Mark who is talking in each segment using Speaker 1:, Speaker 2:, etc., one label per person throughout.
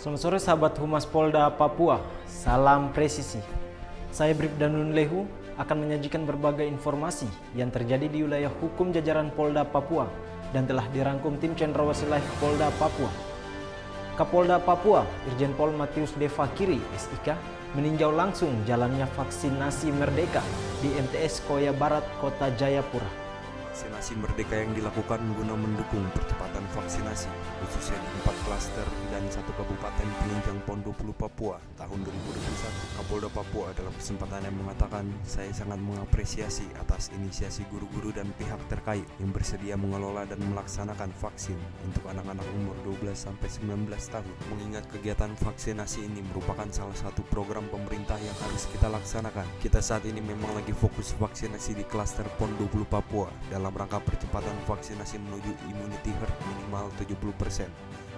Speaker 1: Selamat sore sahabat Humas Polda Papua, salam presisi. Saya Bribda Nun Lehu akan menyajikan berbagai informasi yang terjadi di wilayah hukum jajaran Polda Papua dan telah dirangkum tim Cendrawasih Live Polda Papua. Kapolda Papua, Irjen Pol Matius Devakiri, SIK, meninjau langsung jalannya vaksinasi Merdeka di MTS Koya Barat, Kota Jayapura.
Speaker 2: Vaksinasi Merdeka yang dilakukan guna mendukung percepatan vaksinasi, khususnya di 4 klaster dan 1 kabupaten penunjang PON 20 Papua tahun 2021. Kapolda Papua dalam kesempatannya mengatakan, saya sangat mengapresiasi atas inisiasi guru-guru dan pihak terkait yang bersedia mengelola dan melaksanakan vaksin untuk anak-anak umur 12-19 tahun. Mengingat kegiatan vaksinasi ini merupakan salah satu program pemerintah yang harus kita laksanakan. Kita saat ini memang lagi fokus vaksinasi di klaster PON 20 Papua dalam rangka percepatan vaksinasi menuju immunity herd minimal 70%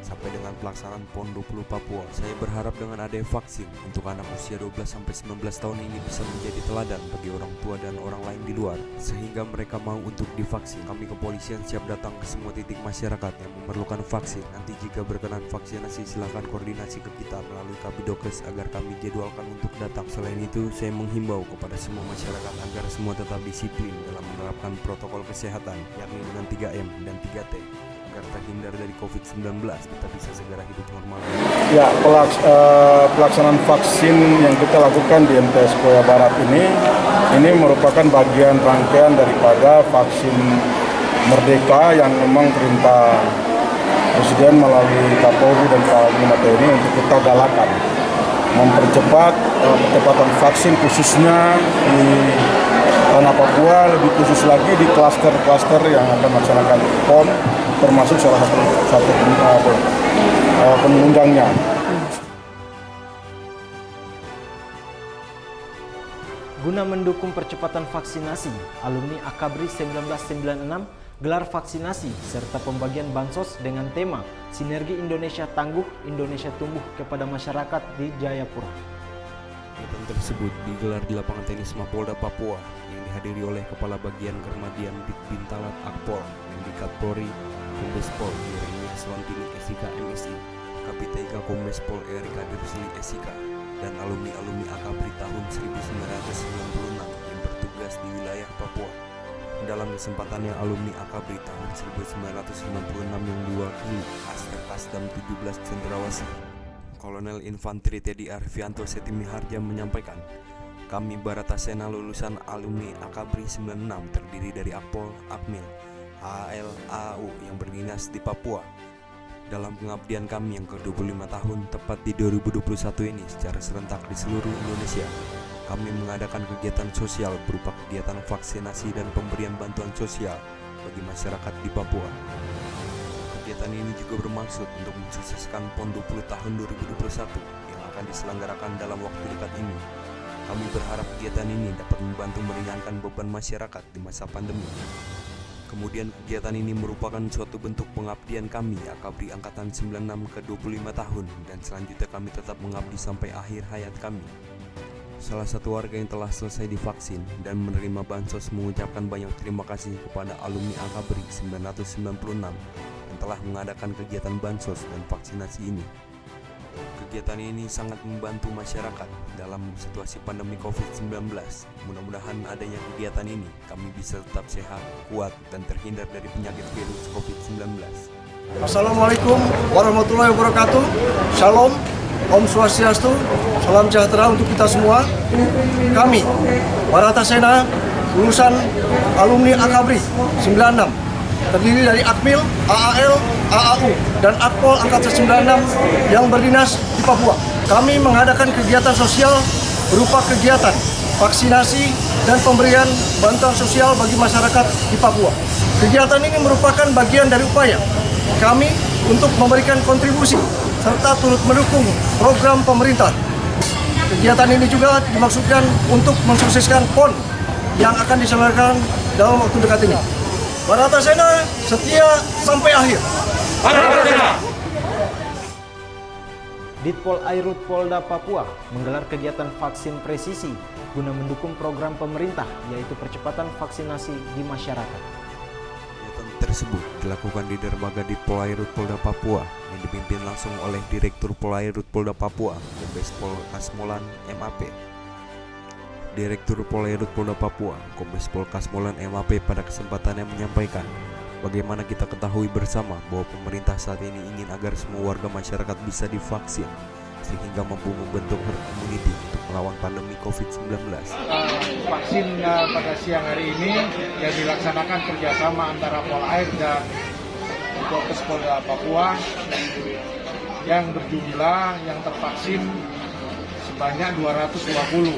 Speaker 2: sampai dengan pelaksanaan PON 20 Papua. Saya berharap dengan adanya vaksin untuk anak usia 12-19 tahun ini bisa menjadi teladan bagi orang tua dan orang lain di luar, sehingga mereka mau untuk divaksin. Kami kepolisian siap datang ke semua titik masyarakat yang memerlukan vaksin. Nanti jika berkenan vaksinasi, silakan koordinasi ke kita melalui Kabidokes agar kami jadwalkan untuk datang. Selain itu, saya menghimbau kepada semua masyarakat agar semua tetap disiplin dalam menerapkan protokol kesehatan, yakni dengan 3M dan 3T, agar terhindar dari COVID-19, kita bisa segera hidup normal.
Speaker 3: Ya, pelaksanaan vaksin yang kita lakukan di MTS Koya Barat ini merupakan bagian rangkaian daripada vaksin Merdeka yang memang perintah Presiden melalui Kapolri dan Panglima TNI untuk kita galakan, mempercepat percepatan vaksin khususnya di tanah Papua, lebih khusus lagi di klaster-klaster yang akan melaksanakan PON, termasuk salah satu penunjangnya.
Speaker 1: Guna mendukung percepatan vaksinasi, alumni Akabri 1996 gelar vaksinasi serta pembagian bansos dengan tema Sinergi Indonesia Tangguh, Indonesia Tumbuh kepada masyarakat di Jayapura.
Speaker 2: Kegiatan tersebut digelar di lapangan tenis Mapolda Papua yang dihadiri oleh Kepala Bagian Kermadian Ditbintalat Akpol, Mendikat Polri, Kombes Pol Yeremia Swantini SIK MSI, Kapitega Kombes Pol Erika Dirsli SIK, dan alumni-alumni Akabri tahun 1996 yang bertugas di wilayah Papua. Dalam kesempatannya, alumni Akabri tahun 1996 yang diwakili Aster Kasdam 17 Cendrawasih, Kolonel Infanteri Teddy Arfianto Setimiharja menyampaikan, kami Baratasena lulusan alumni Akabri 96 terdiri dari Akpol, Akmil, AAL, AAU yang berdinas di Papua. Dalam pengabdian kami yang ke-25 tahun tepat di 2021 ini secara serentak di seluruh Indonesia, kami mengadakan kegiatan sosial berupa kegiatan vaksinasi dan pemberian bantuan sosial bagi masyarakat di Papua. Kegiatan ini juga bermaksud untuk mensukseskan PON 20 tahun 2021 yang akan diselenggarakan dalam waktu dekat ini. Kami berharap kegiatan ini dapat membantu meringankan beban masyarakat di masa pandemi. Kemudian kegiatan ini merupakan suatu bentuk pengabdian kami Akabri Angkatan 96 ke-25 tahun dan selanjutnya kami tetap mengabdi sampai akhir hayat kami. Salah satu warga yang telah selesai divaksin dan menerima bansos mengucapkan banyak terima kasih kepada alumni Akabri 1996 yang telah mengadakan kegiatan bansos dan vaksinasi ini. Kegiatan ini sangat membantu masyarakat dalam situasi pandemi COVID-19. Mudah-mudahan adanya kegiatan ini, kami bisa tetap sehat, kuat, dan terhindar dari penyakit virus COVID-19.
Speaker 4: Assalamualaikum warahmatullahi wabarakatuh. Shalom, Om Swastiastu, salam sejahtera untuk kita semua. Kami, Baratasena, lulusan alumni Akabri 96, terdiri dari Akmil, AAL, AAU, dan Akpol Angkatan 96 yang berdinas di Papua. Kami mengadakan kegiatan sosial berupa kegiatan vaksinasi dan pemberian bantuan sosial bagi masyarakat di Papua. Kegiatan ini merupakan bagian dari upaya kami untuk memberikan kontribusi serta turut mendukung program pemerintah. Kegiatan ini juga dimaksudkan untuk mensukseskan PON yang akan diselenggarakan dalam waktu dekat ini. Baratasena setia sampai akhir. Baratasena.
Speaker 1: Ditpol Airut Polda Papua menggelar kegiatan vaksin presisi guna mendukung program pemerintah yaitu percepatan vaksinasi di masyarakat.
Speaker 2: Kegiatan tersebut dilakukan di dermaga di Polairut Polda Papua yang dipimpin langsung oleh Direktur Polairut Polda Papua, Kombes Pol Kasmolan MAP. Direktur Polairut Polda Papua, Kombes Pol Kasmolan MAP pada kesempatannya menyampaikan, bagaimana kita ketahui bersama bahwa pemerintah saat ini ingin agar semua warga masyarakat bisa divaksin sehingga mampu membentuk herd immunity untuk melawan pandemi COVID-19.
Speaker 5: Vaksin pada siang hari ini yang dilaksanakan kerjasama antara Polair dan Polres Polda Papua yang berjumlah yang tervaksin sebanyak 220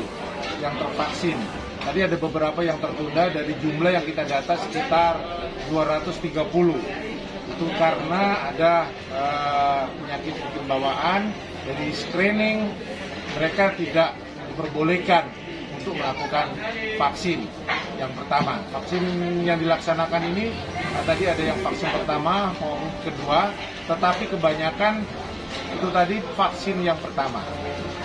Speaker 5: yang tervaksin. Tadi ada beberapa yang tertunda dari jumlah yang kita data sekitar 230. Itu karena ada penyakit bawaan, jadi screening mereka tidak diperbolehkan untuk melakukan vaksin yang pertama. Vaksin yang dilaksanakan ini tadi ada yang vaksin pertama maupun kedua, tetapi kebanyakan itu tadi vaksin yang pertama.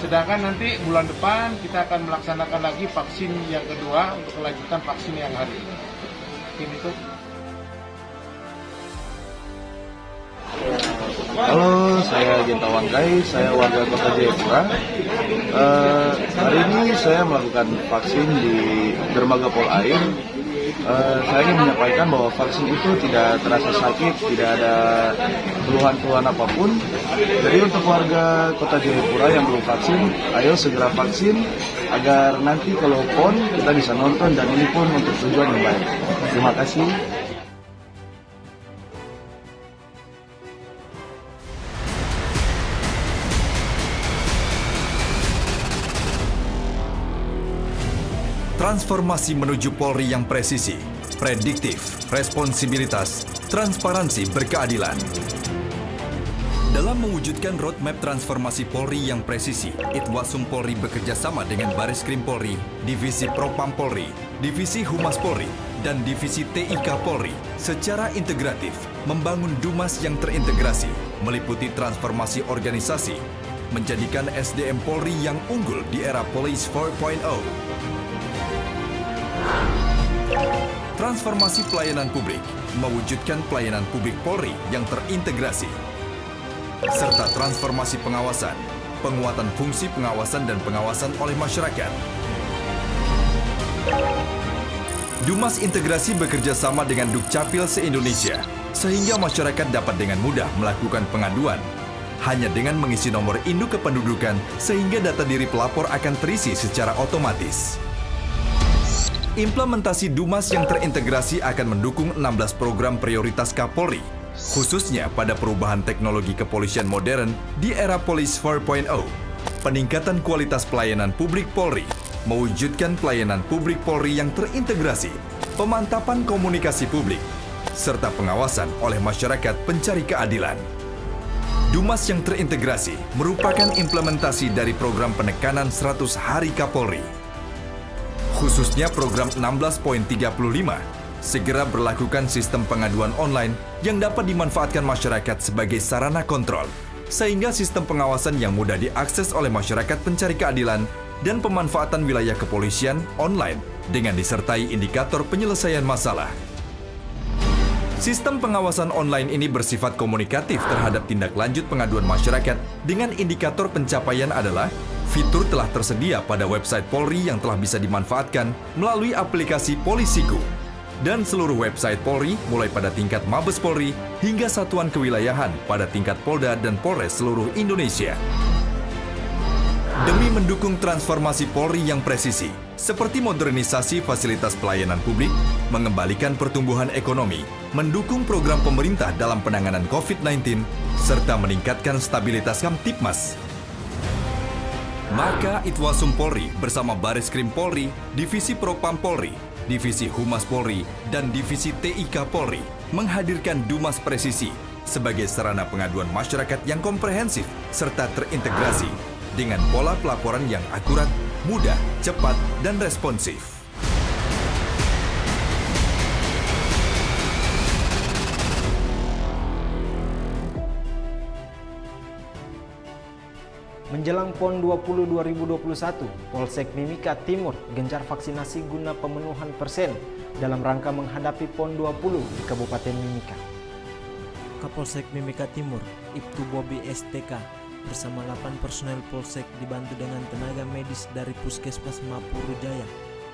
Speaker 5: Sedangkan nanti bulan depan kita akan melaksanakan lagi vaksin yang kedua untuk kelanjutan vaksin yang hari ini. Mungkin itu.
Speaker 6: Halo, saya Genta Wangkai, saya warga Kota Jayapura. Hari ini saya melakukan vaksin di dermaga Polair. Saya ingin menyampaikan bahwa vaksin itu tidak terasa sakit, tidak ada keluhan-keluhan apapun. Jadi untuk warga Kota Jayapura yang belum vaksin, ayo segera vaksin agar nanti kalau PON kita bisa nonton dan ini pun untuk tujuan yang baik. Terima kasih.
Speaker 7: Transformasi menuju Polri yang presisi, prediktif, responsibilitas, transparansi, berkeadilan. Dalam mewujudkan roadmap transformasi Polri yang presisi, Itwasum Polri bekerja sama dengan Bareskrim Polri, Divisi Propam Polri, Divisi Humas Polri, dan Divisi TIK Polri secara integratif membangun Dumas yang terintegrasi, meliputi transformasi organisasi, menjadikan SDM Polri yang unggul di era Police 4.0. Transformasi pelayanan publik, mewujudkan pelayanan publik Polri yang terintegrasi, serta transformasi pengawasan, penguatan fungsi pengawasan dan pengawasan oleh masyarakat. Dumas Integrasi bekerja sama dengan Dukcapil se-Indonesia, sehingga masyarakat dapat dengan mudah melakukan pengaduan, hanya dengan mengisi nomor induk kependudukan, sehingga data diri pelapor akan terisi secara otomatis. Implementasi Dumas yang terintegrasi akan mendukung 16 program prioritas Kapolri, khususnya pada perubahan teknologi kepolisian modern di era Police 4.0, peningkatan kualitas pelayanan publik Polri, mewujudkan pelayanan publik Polri yang terintegrasi, pemantapan komunikasi publik, serta pengawasan oleh masyarakat pencari keadilan. Dumas yang terintegrasi merupakan implementasi dari program penekanan 100 Hari Kapolri. Khususnya program 16.35, segera berlakukan sistem pengaduan online yang dapat dimanfaatkan masyarakat sebagai sarana kontrol, sehingga sistem pengawasan yang mudah diakses oleh masyarakat pencari keadilan dan pemanfaatan wilayah kepolisian online dengan disertai indikator penyelesaian masalah. Sistem pengawasan online ini bersifat komunikatif terhadap tindak lanjut pengaduan masyarakat dengan indikator pencapaian adalah fitur telah tersedia pada website Polri yang telah bisa dimanfaatkan melalui aplikasi Polisiku dan seluruh website Polri mulai pada tingkat Mabes Polri hingga satuan kewilayahan pada tingkat Polda dan Polres seluruh Indonesia. Demi mendukung transformasi Polri yang presisi, seperti modernisasi fasilitas pelayanan publik, mengembalikan pertumbuhan ekonomi, mendukung program pemerintah dalam penanganan COVID-19, serta meningkatkan stabilitas Kamtipmas, maka Itwasum Polri bersama Bareskrim Polri, Divisi Propam Polri, Divisi Humas Polri, dan Divisi TIK Polri menghadirkan Dumas Presisi sebagai sarana pengaduan masyarakat yang komprehensif serta terintegrasi dengan pola pelaporan yang akurat, mudah, cepat, dan responsif.
Speaker 1: Menjelang PON 20 2021, Polsek Mimika Timur gencar vaksinasi guna pemenuhan persen dalam rangka menghadapi PON 20 di Kabupaten Mimika. Kapolsek Mimika Timur, Ibtu Bobi STK, bersama 8 personel Polsek dibantu dengan tenaga medis dari Puskesmas Mapuru Jaya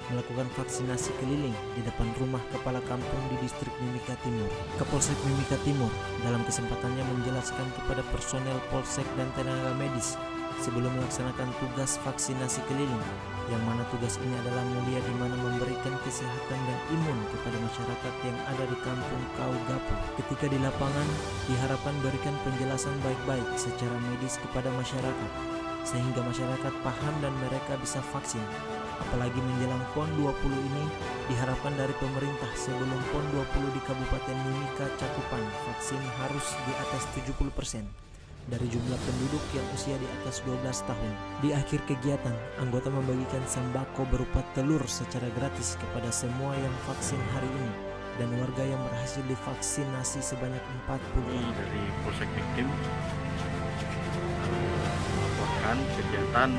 Speaker 1: melakukan vaksinasi keliling di depan rumah kepala kampung di distrik Mimika Timur. Kapolsek Mimika Timur dalam kesempatannya menjelaskan kepada personel Polsek dan tenaga medis sebelum melaksanakan tugas vaksinasi keliling, yang mana tugas ini adalah mulia di mana memberikan kesehatan dan imun kepada masyarakat yang ada di kampung Kaugapu. Ketika di lapangan, diharapkan berikan penjelasan baik-baik secara medis kepada masyarakat, sehingga masyarakat paham dan mereka bisa vaksin. Apalagi menjelang PON 20 ini, diharapkan dari pemerintah sebelum PON 20 di Kabupaten Mimika cakupan vaksin harus di atas 70% dari jumlah penduduk yang usia di atas 12 tahun. Di akhir kegiatan, anggota membagikan sembako berupa telur secara gratis kepada semua yang vaksin hari ini dan warga yang berhasil divaksinasi sebanyak 40 orang.
Speaker 8: Dari Polsek Miktim melaporkan kegiatan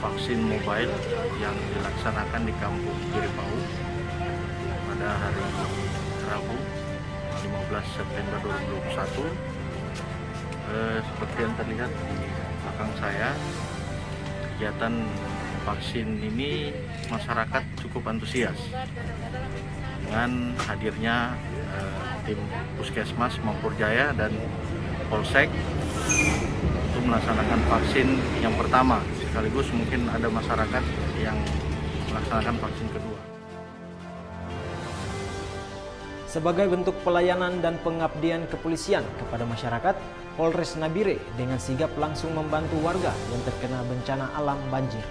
Speaker 8: vaksin mobile yang dilaksanakan di Kampung Giripau pada hari Rabu 15 September 2021. Seperti yang terlihat di belakang saya, kegiatan vaksin ini masyarakat cukup antusias dengan hadirnya tim Puskesmas Mapuru Jaya dan Polsek untuk melaksanakan vaksin yang pertama, sekaligus mungkin ada masyarakat yang melaksanakan vaksin kedua.
Speaker 1: Sebagai bentuk pelayanan dan pengabdian kepolisian kepada masyarakat, Polres Nabire dengan sigap langsung membantu warga yang terkena bencana alam banjir.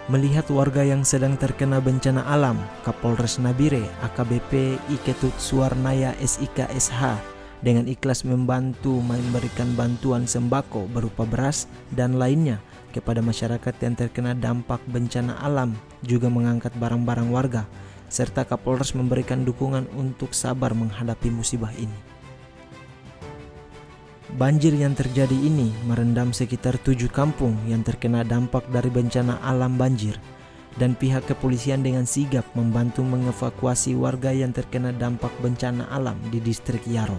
Speaker 1: Melihat warga yang sedang terkena bencana alam, Kapolres Nabire AKBP Iketut Suwarnaya SIK SH dengan ikhlas membantu memberikan bantuan sembako berupa beras dan lainnya kepada masyarakat yang terkena dampak bencana alam, juga mengangkat barang-barang warga, serta Kapolres memberikan dukungan untuk sabar menghadapi musibah ini. Banjir yang terjadi ini merendam sekitar 7 kampung yang terkena dampak dari bencana alam banjir, dan pihak kepolisian dengan sigap membantu mengevakuasi warga yang terkena dampak bencana alam di distrik Yaro.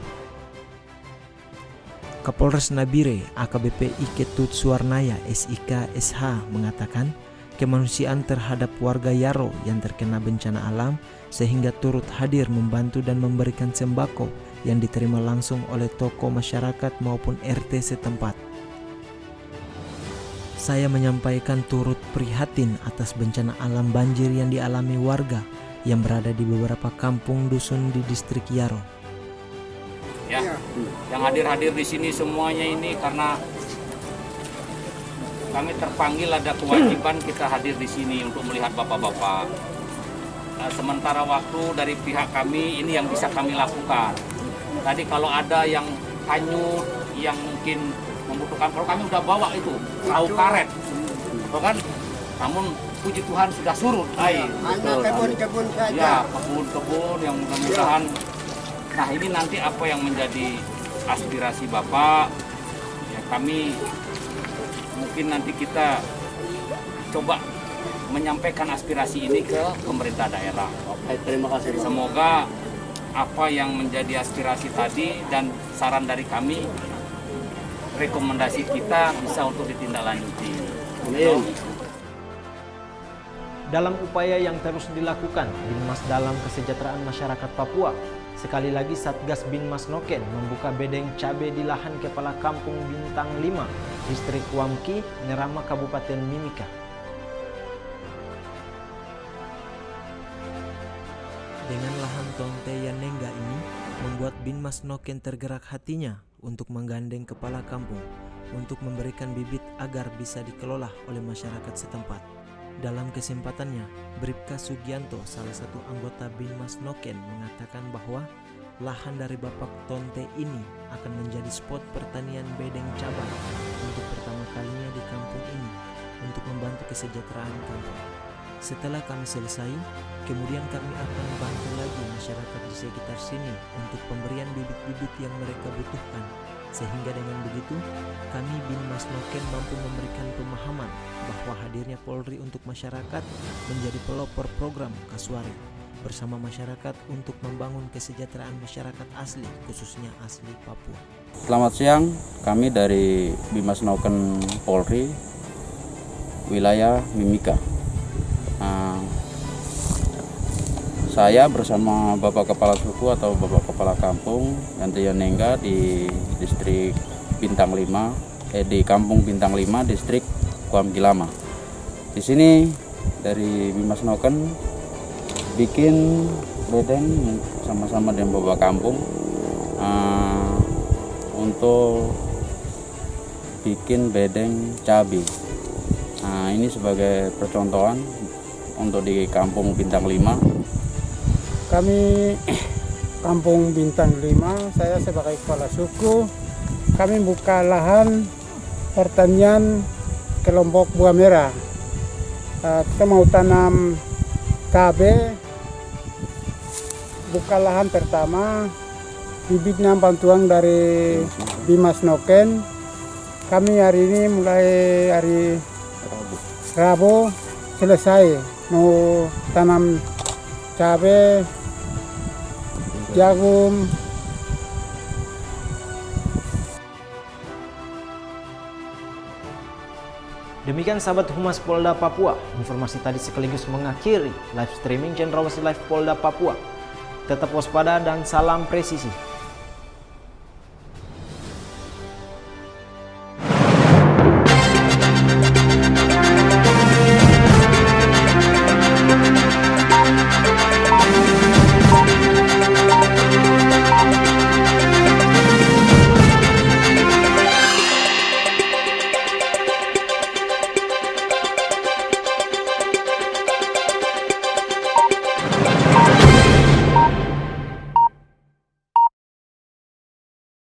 Speaker 1: Kapolres Nabire AKBP Iketut Suwarnaya SIK SH mengatakan kemanusiaan terhadap warga Yaro yang terkena bencana alam, sehingga turut hadir membantu dan memberikan sembako yang diterima langsung oleh tokoh masyarakat maupun RT setempat. Saya menyampaikan turut prihatin atas bencana alam banjir yang dialami warga yang berada di beberapa kampung dusun di distrik Yaro.
Speaker 9: Ya, yang hadir-hadir di sini semuanya ini karena kami terpanggil, ada kewajiban kita hadir di sini untuk melihat bapak-bapak. Sementara waktu dari pihak kami ini yang bisa kami lakukan. Tadi kalau ada yang hanyut, yang mungkin membutuhkan, kalau kami udah bawa itu perahu karet, kan? Namun puji Tuhan sudah surut air.
Speaker 10: Hanya kebun-kebun saja.
Speaker 9: Ya, kebun-kebun yang mudah-mudahan. Nah, ini nanti apa yang menjadi aspirasi Bapak? Ya, kami mungkin nanti kita coba menyampaikan aspirasi ini ke pemerintah daerah.
Speaker 10: Oke, terima kasih.
Speaker 9: Semoga apa yang menjadi aspirasi tadi dan saran dari kami, rekomendasi kita bisa untuk ditindaklanjuti.
Speaker 1: Dalam upaya yang terus dilakukan Binmas dalam kesejahteraan masyarakat Papua, sekali lagi Satgas Binmas Noken membuka bedeng cabai di lahan kepala kampung Bintang 5, distrik Wamki, Nerama, Kabupaten Mimika. Dengan lahan Tonte Yanengga ini, membuat Binmas Noken tergerak hatinya untuk menggandeng kepala kampung untuk memberikan bibit agar bisa dikelola oleh masyarakat setempat. Dalam kesempatannya, Bribka Sugianto, salah satu anggota Binmas Noken, mengatakan bahwa lahan dari Bapak Tonte ini akan menjadi spot pertanian bedeng cabai untuk pertama kalinya di kampung ini untuk membantu kesejahteraan kampung. Setelah kami selesai, kemudian kami akan bantu lagi masyarakat di sekitar sini untuk pemberian bibit-bibit yang mereka butuhkan Sehingga dengan begitu, kami Binmas Noken mampu memberikan pemahaman bahwa hadirnya Polri untuk masyarakat menjadi pelopor program Kaswari bersama masyarakat untuk membangun kesejahteraan masyarakat asli, khususnya asli Papua.
Speaker 11: Selamat siang, kami dari Binmas Noken Polri, wilayah Mimika. Saya bersama Bapak Kepala Suku atau Bapak Kepala Kampung Yantian Nengga di distrik Bintang 5, di Kampung Bintang 5, distrik Kuam Gilama. Di sini dari Binmas Noken bikin bedeng sama-sama dengan Bapak Kampung untuk bikin bedeng cabai. Ini sebagai percontohan untuk di Kampung Bintang 5.
Speaker 12: Kami Kampung Bintang 5, saya sebagai kepala suku, kami buka lahan pertanian kelompok buah merah. Kita mau tanam cabai, buka lahan pertama, bibitnya bantuan dari Binmas Noken. Kami hari ini mulai hari Rabu selesai mau tanam cabai, jagung.
Speaker 1: Demikian sahabat Humas Polda Papua, informasi tadi sekaligus mengakhiri live streaming Cendrawasih Live Polda Papua. Tetap waspada dan salam presisi.